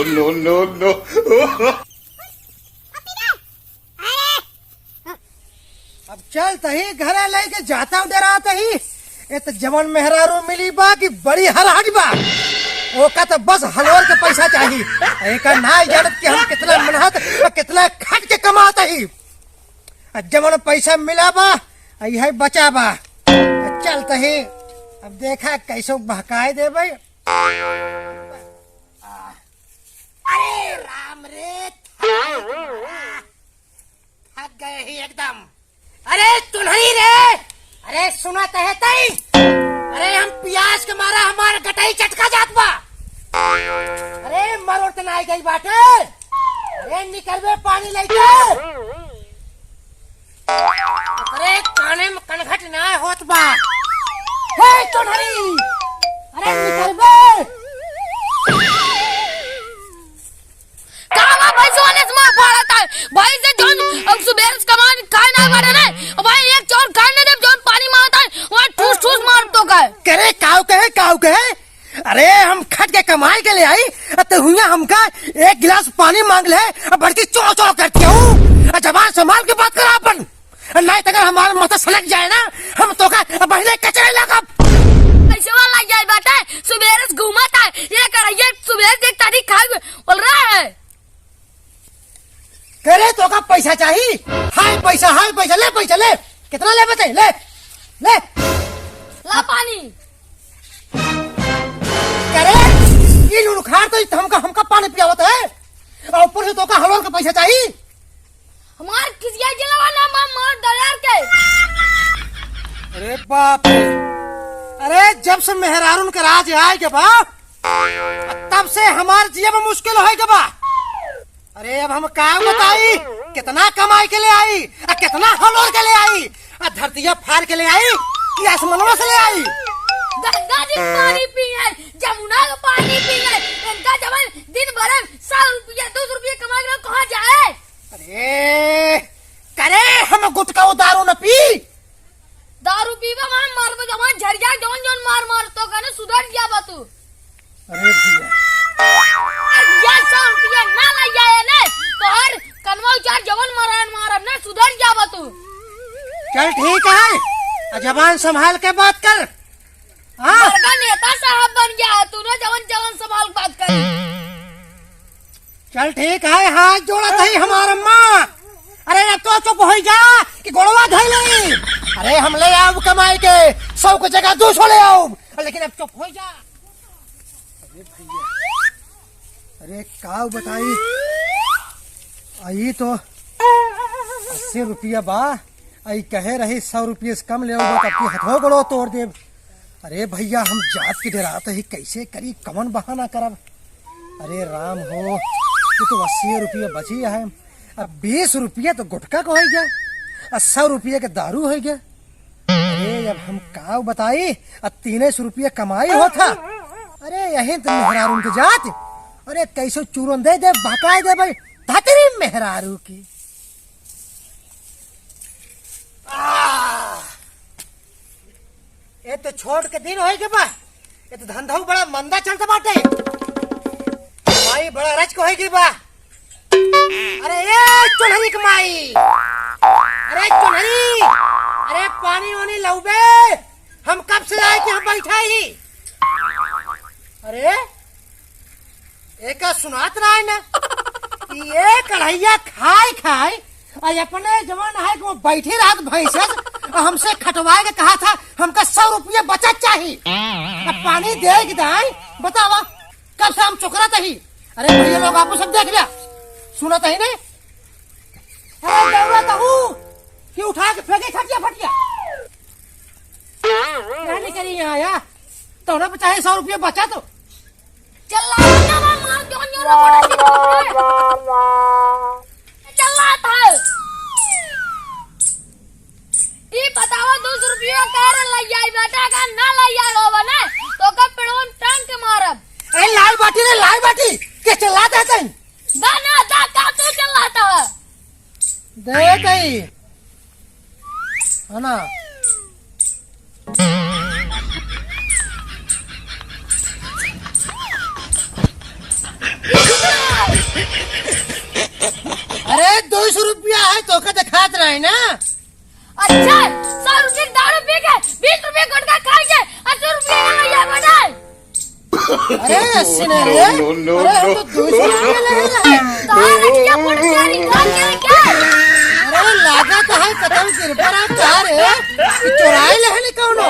no, no, no. अब चल तही घरे लेके जाता हूँ डरा तही। ये तो जवन मेहरारू मिली बा कि बड़ी हराज बा। ओका तो बस हलवर के पैसा चाहिए। एक ना जानत कि हम कितना मेहनत और कितना खट के कमाता ही। जवन पैसा मिला बा यही बचा बा। चल तही अब देखा कैसे बहकाए दे भाई। अरे राम रे थक गए ही एकदम। अरे तुन्हरी रे, अरे सुना है तई। अरे हम प्याज के मारा हमारा गटाई चटका जात बा। अरे मरोड़ तो नहीं गई बाटे। अरे निकलवे पानी लेके। अरे काने में कनघट ना होत बा। हे तुन्हरी, अरे निकलवे। कावा भाई सोने से मार पड़ा था। भाई से जोन अब सुबह कमान खाए ना पड़े ना। भाई एक चोर खाने दे जोन पानी मारता है वहाँ ठूस ठूस मार तो का। करे काव कहे। अरे हम खट के कमाई के ले आई तो हुआ हमका एक गिलास पानी मांग ले बड़की चो चो करती हूँ। जबान संभाल के बात करा अपन, नहीं तो अगर हमारा माथा सलग जाए ना हम तो का बहने कचरे लगा। ऐसे वाला जाए बाटा सुबह घूमाता है ये कर ये सुबह देख तारीख खा बोल रहा है। करे तो का पैसा चाहिए। हाय पैसा ले पैसा ले। कितना ले बताइए ले ले ला पानी। करे ये लुखार तो हमका पानी पियावत है और ऊपर से तो का हलवा का पैसा चाहिए। हमार किसिया जिलावा ना मार डर के। अरे बाप रे, अरे जब से मेहरारून के राज आए के बा तब से हमारे जीवन में मुश्किल हो के बा। अरे अब हम क्या बताई कितना कमाई के ले आई और कितना हलवा के ले आई और धरतिया फाड़ के ले आई कि आसमानवा से ले आई। गंगा जी पानी पिए जमुना का पानी पिए इनका जवन दिन भर 100 रुपया 200 रुपया कमा के कहाँ जाए। अरे करे हम गुटका दारू न पी। दारू पीवा मार जवन झरिया जवन जवन मार तो कहने सुधर गया बा तू। अरे भैया 100 रुपया ना ला जाए ने तो हर कनवा चार जवन मारन ने सुधर गया बा तू। चल ठीक है जबान संभाल के बात कर। हाँ नेता साहब बन गया तूने जवन संभाल बात कर। चल ठीक है हाथ जोड़ा था हमारा माँ। अरे अब तो चुप हो जा कि गोड़वा धई ले। अरे हम ले आओ कमाई के 100 की जगह 200 ले आओ लेकिन अब चुप हो जा। अरे भैया अरे काव बताई आई तो 80 रुपया बा। आई कहे रही 100 रुपये से कम ले आपकी हथो गोड़ो तोड़ दे। अरे भैया हम जात की डराते ही कैसे करी कमन बहाना करब। अरे राम हो ये तो 80 रुपये बची है। अब 20 रुपये तो गुटका को हो गया और 100 रुपये के दारू हो गया। अरे अब हम का बताई अब 300 रुपये कमाई हो था। अरे यही तो मेहरारू के जात। अरे कैसे चूरन दे बहकाए दे भाई धतरी मेहरारू की। ये तो छोड़ के दिन हो गए बा। ये तो धंधा बड़ा मंदा चलता बाटे। माई बड़ा रच को होगी बा। अरे ये चुनहरी कमाई। अरे चुनहरी अरे पानी वानी लाऊबे हम कब से आए कि हम बैठा ही। अरे एक सुनात रहा है ना कि ये कढ़ैया खाए और अपने जवान है कि वो बैठी रात भैंस हमसे खटवाए के कहा था हमका 100 रुपये बचत चाहिए। अब पानी दे दाई बतावा कब से हम चुकरा ही। अरे भैया लोग आपको सब देख लिया सुना ही नहीं। कि उठा के फेंके खटिया फटिया नहीं करी यहाँ आया तो उन्हें चाहे 100 रुपये बचा तो बतावा 200 रुपया कर लइया बेटा का ना लइया होवा ना तो का पेड़ों टंग के मारब। अरे लाल बाटी के चलाता है गाना दा का तू चलाता है दे कहीं है ना। रुपया है तो का दिखात रहे ना। अच्छा 100 रुपये की दारू पी के 20 रुपये गुटखा खा के 80 रुपये का भैया बनाए। अरे 80 नहीं रे, No, no, अरे हम no. तो 200 रुपये ले रहे हैं। तारे क्या पुटचारी खा के क्या? अरे लागत है कदम सिर पर आप जा रहे कि चुराई लेने कौनो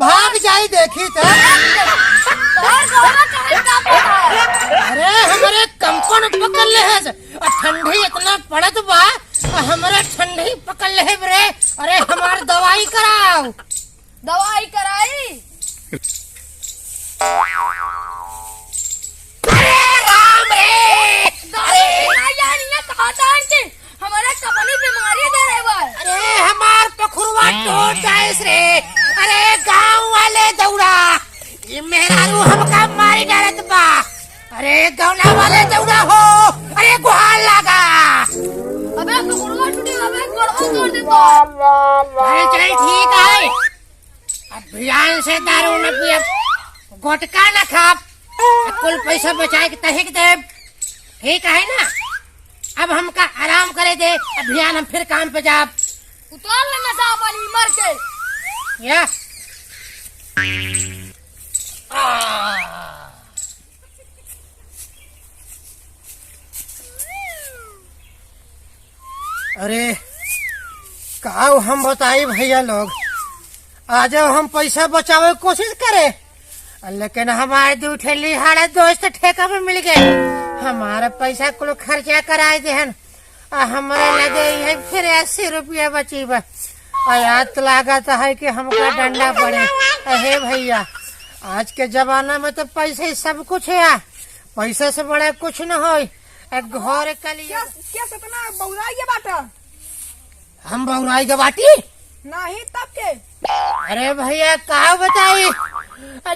भाग जाई देखी था। तार गौरा कहे का पता है? अरे हमारे कंपन पकड़ ले है और ठंडी इतना पड़त बा और हमारे ठंडी पकड़ ले है रे। अरे हमार दवाई कराओ। दवाई कराई? अरे राम रे, दवाई यानी ये कहता है कि हमारे कपनी बीमारी दे रहे बा। अरे हमार पखुरवा टूट जाए रे। अरे गांव वाले दौड़ा ये मेरा रू हमका मारी डालत बा। अरे गौना वाले दौड़ा हो, अरे गुहार लगा। अबे कुकुरवा टूटी अबे गड़बड़ तोड़ देता। अरे चल ठीक है, अभियान से दारू न पिए, गुटखा न खा, कुल पैसा बचाए के तहे के दे, ठीक है ना। अब हमका आराम करे दे, अभियान हम फिर काम पे जाब। उतार ले नशा पानी मर के। या अरे का हम बताई भैया लोग, आज हम पैसा बचावे की कोशिश करे, लेकिन हमारे दो ठेली हाड़े दोस्त ठेका में मिल गए। हमारा पैसा कुल खर्चा कराए देहन, हमारे लगे है फिर 80 रुपया बची बा। याद लागत है कि हमका डंडा पड़े। अहे भैया आज के जमाना में तो पैसे ही सब कुछ है, पैसे से बड़ा कुछ न हो। घर के लिए क्या सतना बौराई के बाटा हम बउराई के बाटी नहीं तब के। अरे भैया का बताई,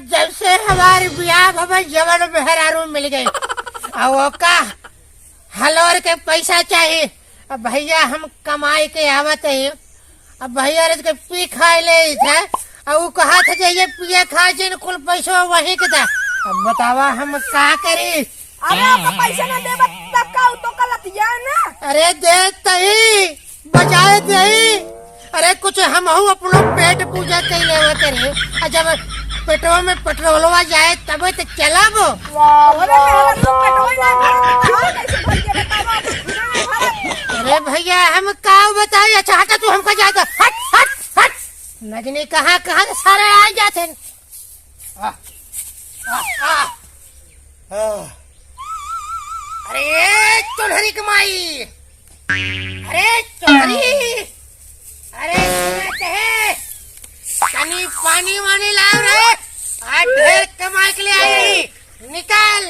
जब से हमारे ब्याह भवे जवन मेहरारू मिल गई और वो का हलोर के पैसा चाहिए। अब भैया हम कमाई के आवत है, अब भैया के पी खाए ले थे और वो कहा था जे ये पिए खा जिन कुल पैसा वही के था। अब बतावा हम का करी। अरे आपका पैसा न देबा तब का तो गलतिया ना। अरे दे तही बजाए दही। अरे कुछ हम अपनो पेट पूजा कर ले करे, जब पेटवा में पेट्रोलवा जाए तब तो चलब। अरे मेरा तो पेटवा ना कैसे भर के बतावा। अरे भैया हम का बताए। अच्छा हटा तू हमका जाता, हट हट हट। नजनी कहाँ कहाँ से सारे आ जाते हैं। आ, आ, आ, आ। अरे चुनहरी कमाई, अरे चुनहरी, अरे कहे कनी पानी वानी लाओ रे, आज ढेर कमाई के लिए आई, निकाल।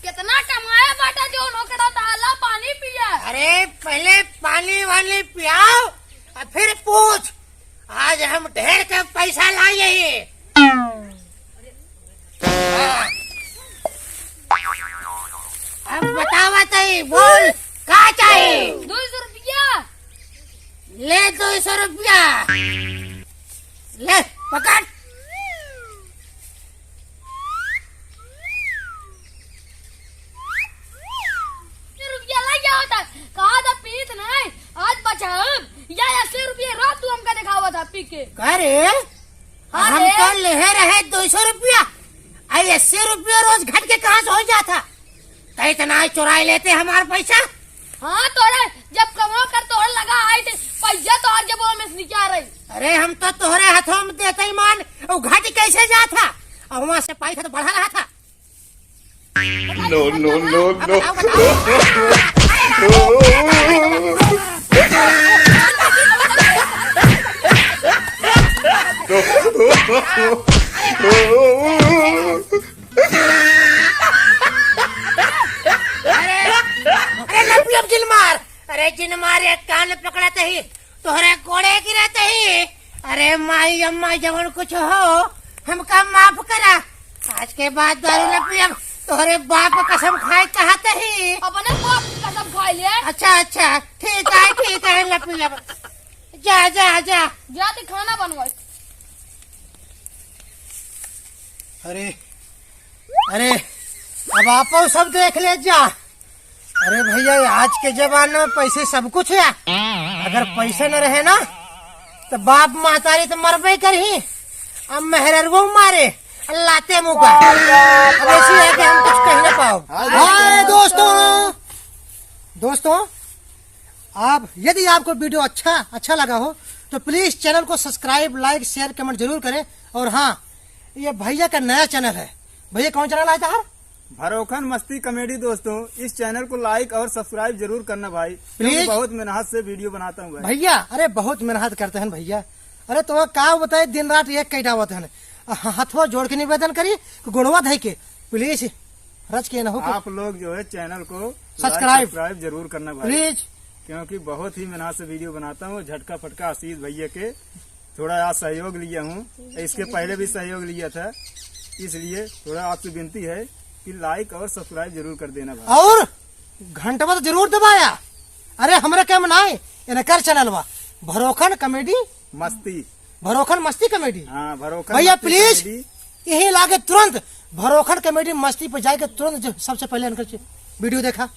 कितना कमाया बाटा जो नौकरा ताला पानी पिया। अरे पहले पानी वानी पियाओ और फिर पूछ। आज हम ढेर का पैसा लाए। अब बतावा तई बोल का चाहिए। 200 रुपया ले 200 रुपया ले पकड़। रुपया लग गया होता, कहा था पीत नहीं आज बचा या 80 रुपये रात तू हमका दिखावा था पी के। करे हम रे। तो ले रहे 200 रुपया, आई 80 रुपया रोज घट के कहाँ से हो जाता। कहीं इतना चुराई लेते हमारा पैसा। हाँ तोरे जब कमाओ कर तोड़ लगा आई थे पैसा तो आज जब में से निकाल रही। अरे हम तो तोहरे हाथों में देते ही मान, और घट कैसे जाता और वहाँ से पैसा तो बढ़ा रहा था। No, no, no, no. बताओ बताओ। अरे लपी अब जिन मार, अरे जिन मार एक कान पकड़ते ही तोहरे कोड़े गिरते ही। अरे माई अम्मा जवन कुछ हो हमका माफ करा, आज के बाद दारू न पियब। तोहरे बाप कसम खाए कहते ही। अपने बाप की कसम खा लिया। अच्छा अच्छा ठीक है लपी अब जा जा जा। जाते खाना बनवा। अरे अरे अब आप सब देख ले जा। अरे भैया आज के जमाने में पैसे सब कुछ है। अगर पैसे न रहे ना तो बाप महतारी तो मरबे करही, अब मेहररुओ मारे लाते मुँह का। अब ऐसी है कि हम कुछ कह न पाओ। हाय दोस्तों आप यदि आपको वीडियो अच्छा लगा हो तो प्लीज चैनल को सब्सक्राइब, लाइक, शेयर, कमेंट जरूर करें। और हाँ, ये भैया का नया चैनल है। भैया कौन चैनल आया था? भरोखन मस्ती कॉमेडी। दोस्तों इस चैनल को लाइक और सब्सक्राइब जरूर करना भाई, प्लीज। क्योंकि बहुत मेहनत से वीडियो बनाता हूँ भाई। भैया अरे बहुत मेहनत करते हैं भैया। अरे तो का बताए दिन रात एक कैटा होते हैं। हथवा जोड़ के निवेदन करी गुणवा धई के प्लीज रच के न हो। आप लोग जो है चैनल को सब्सक्राइब जरूर करना भाई, प्लीज, क्योंकि बहुत ही मेहनत से वीडियो बनाता हूँ। झटका फटका आशीष भैया के थोड़ा आज सहयोग लिया हूँ, इसके पहले भी सहयोग लिया था, इसलिए थोड़ा आपसे विनती है कि लाइक और सब्सक्राइब जरूर कर देना भाई। और घंटा तो जरूर दबाया। अरे हमरे क्या मनाए इनकर चैनल वा भरोखन कॉमेडी मस्ती, भरोखन मस्ती कॉमेडी। हाँ भरोखन भैया मस्ती प्लीज कॉमेडी। यही लागे तुरंत भरोखन कॉमेडी मस्ती पे जाके तुरंत सबसे पहले इनकर वीडियो देखा।